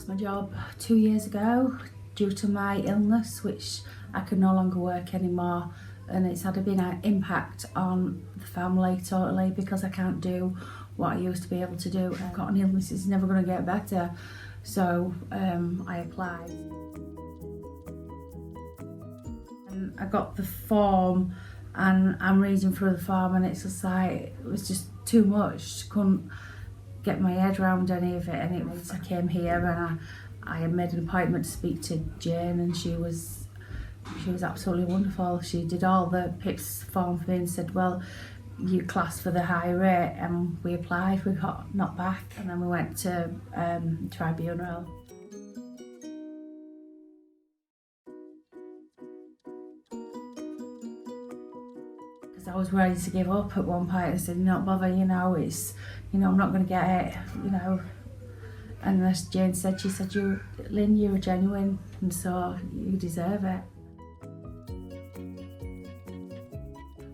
lost my job 2 years ago due to my illness, which I can no longer work anymore, and it's had a big impact on the family totally because I can't do what I used to be able to do. I've got an illness, it's never going to get better, so I applied. And I got the form and I'm reading through the form and it's just like, it was just too much. Couldn't get my head around any of it, and I came here and I had made an appointment to speak to Jane, and she was absolutely wonderful. She did all the PIPS form for me and said, well, you class for the high rate, and we applied, we got knocked back, and then we went to tribunal. Because I was ready to give up at one point. I said, not bother, I'm not going to get it, And as Jane said, she said, Lynn, you're genuine, and so you deserve it.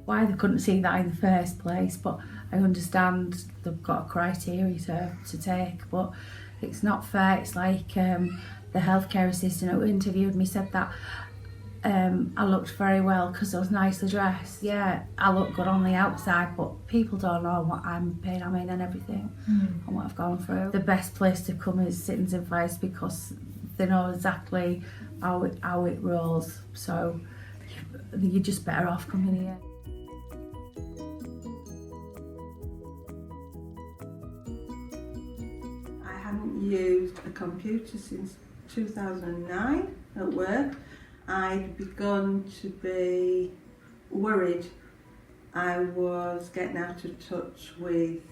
Why they couldn't see that in the first place, but I understand they've got a criteria to take, but it's not fair. It's like the healthcare assistant who interviewed me said that I looked very well because I was nicely dressed. Yeah, I look good on the outside, but people don't know what I'm paying and everything, and what I've gone through. The best place to come is Sittings Advice because they know exactly how it rolls, so you're just better off coming here. I hadn't used a computer since 2009 at work. I'd begun to be worried. I was getting out of touch with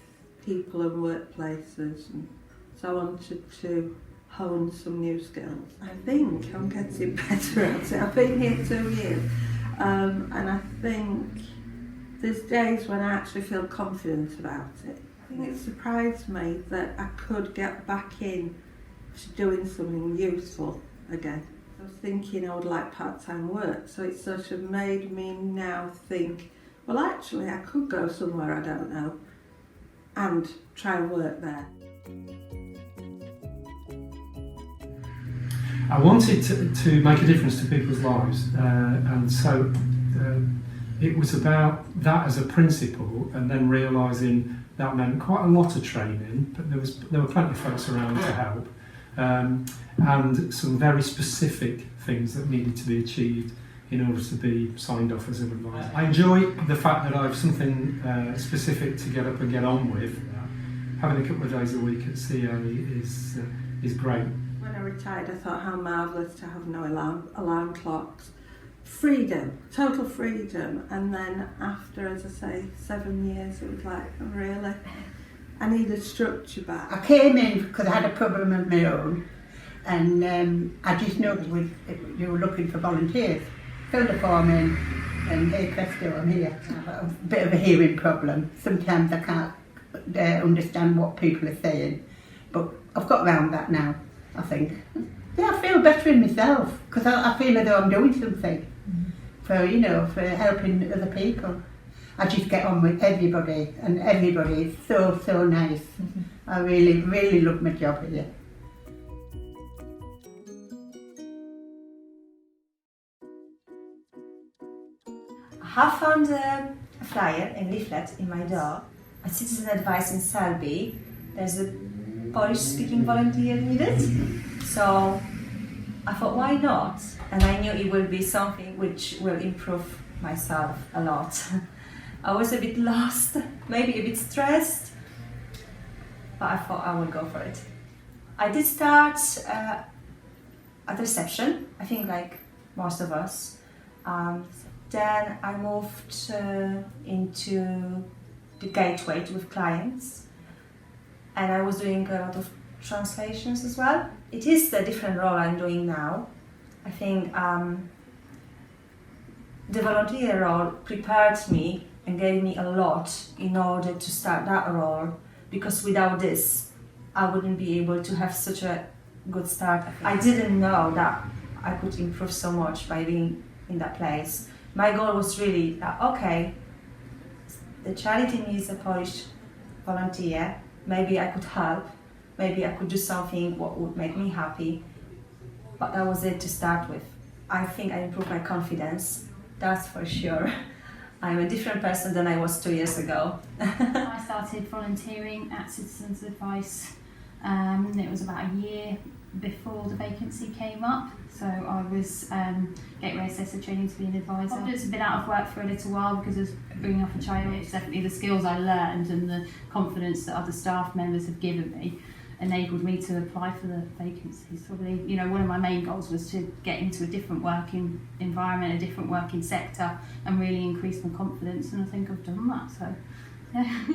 people and workplaces, and so I wanted to hone some new skills. I think I'm getting better at it. I've been here 2 years, and I think there's days when I actually feel confident about it. I think it surprised me that I could get back in to doing something useful again. I was thinking I would like part-time work, so it sort of made me now think, well, actually I could go somewhere I don't know and try and work there. I wanted to make a difference to people's lives, and so it was about that as a principle, and then realising that meant quite a lot of training, but there were plenty of folks around to help. And some very specific things that needed to be achieved in order to be signed off as an advisor. I enjoy the fact that I have something specific to get up and get on with. Having a couple of days a week at CA is great. When I retired, I thought how marvellous to have no alarm clocks. Freedom, total freedom. And then after, as I say, 7 years, it was like, really? I needed structure back. I came in because I had a problem of my own, and I just noticed you were looking for volunteers. Filled the form in, and hey presto, I'm here. I have a bit of a hearing problem. Sometimes I can't understand what people are saying, but I've got around that now, I think. Yeah, I feel better in myself because I feel as though I'm doing something for helping other people. I just get on with everybody, and everybody is so nice. I really love my job here. I have found a flyer and leaflet in my door, a citizen advice in Selby. There's a Polish-speaking volunteer needed, so I thought, why not? And I knew it will be something which will improve myself a lot. I was a bit lost, maybe a bit stressed, but I thought I would go for it. I did start at reception, I think like most of us. Then I moved into the gateway with clients, and I was doing a lot of translations as well. It is the different role I'm doing now. I think the volunteer role prepared me and gave me a lot in order to start that role, because without this I wouldn't be able to have such a good start. I didn't know that I could improve so much by being in that place. My goal was really that, okay, the charity needs a Polish volunteer, maybe I could help, maybe I could do something what would make me happy. But that was it to start with. I think I improved my confidence, that's for sure. I'm a different person than I was 2 years ago. I started volunteering at Citizens Advice. It was about a year before the vacancy came up, so I was getting ready to training to be an advisor. I've been out of work for a little while because I was bringing up a child. It's definitely the skills I learned and the confidence that other staff members have given me enabled me to apply for the vacancies. Probably, one of my main goals was to get into a different working environment, a different working sector, and really increase my confidence, and I think I've done that, so yeah.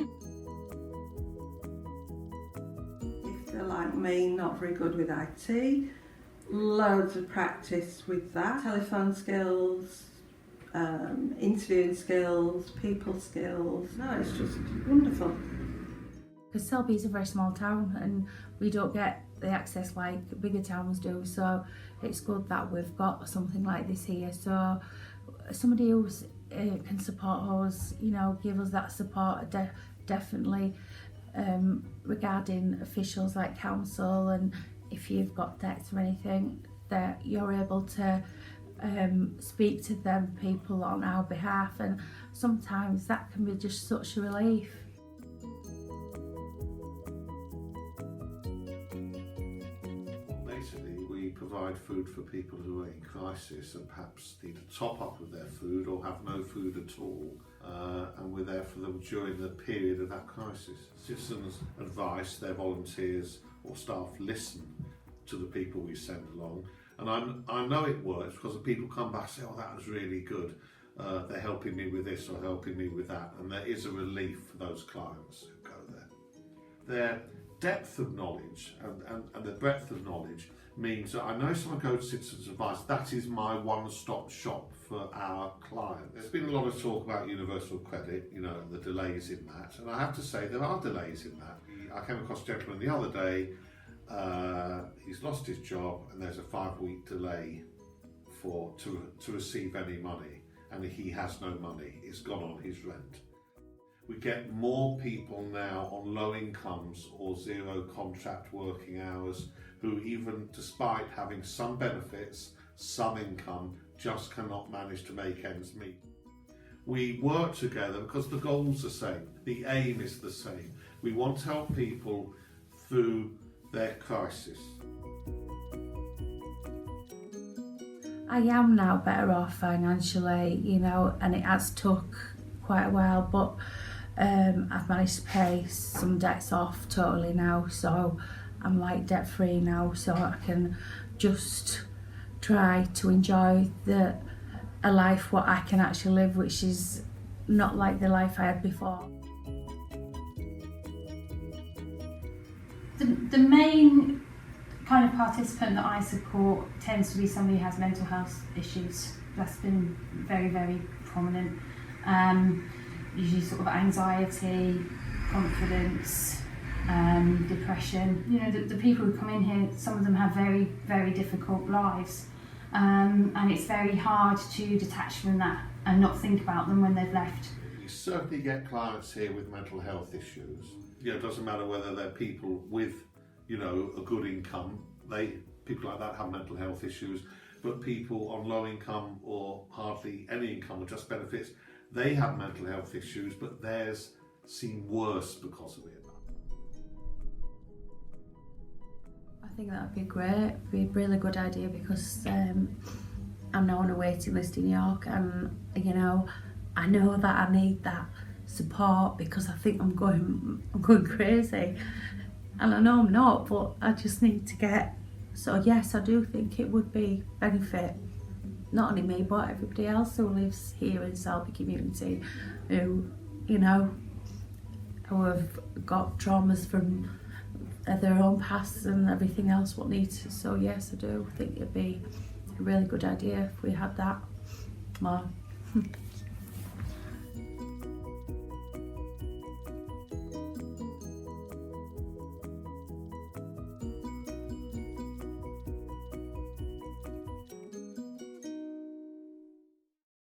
If they're like me, not very good with IT, loads of practice with that. Telephone skills, interviewing skills, people skills. No, it's just wonderful. Because Selby is a very small town and we don't get the access like bigger towns do, so it's good that we've got something like this here. So somebody who can support us, give us that support definitely regarding officials like council, and if you've got debts or anything, that you're able to speak to them people on our behalf, and sometimes that can be just such a relief. We provide food for people who are in crisis and perhaps need a top up of their food or have no food at all, and we're there for them during the period of that crisis. Citizens Advice, their volunteers or staff listen to the people we send along, and I know it works because the people come back and say, oh, that was really good, they're helping me with this or helping me with that, and there is a relief for those clients who go there. Their depth of knowledge and the breadth of knowledge means that I know someone goes to Citizens Advice, that is my one-stop shop for our client. There's been a lot of talk about universal credit, and the delays in that, and I have to say there are delays in that. I came across a gentleman the other day, he's lost his job and there's a 5-week delay to receive any money, and he has no money, it's gone on his rent. We get more people now on low incomes or zero contract working hours who, even despite having some benefits, some income, just cannot manage to make ends meet. We work together because the goal's the same, the aim is the same. We want to help people through their crisis. I am now better off financially, and it has took quite a while, but I've managed to pay some debts off totally now, so I'm like debt free now, so I can just try to enjoy a life what I can actually live, which is not like the life I had before. The main kind of participant that I support tends to be somebody who has mental health issues. That's been very, very prominent. Usually sort of anxiety, confidence, depression. The people who come in here, some of them have very, very difficult lives, and it's very hard to detach from that and not think about them when they've left. You certainly get clients here with mental health issues. It doesn't matter whether they're people with, a good income. People like that have mental health issues, but people on low income or hardly any income or just benefits, they have mental health issues, but theirs seem worse because of it. I think that would be great, be a really good idea, because I'm now on a waiting list in York, and I know that I need that support because I think I'm going crazy, and I know I'm not, but I just need to get. So yes, I do think it would be benefit, not only me but everybody else who lives here in Selby community, who who have got traumas from their own past and everything else what needs. So yes, I do think it'd be a really good idea if we had that more.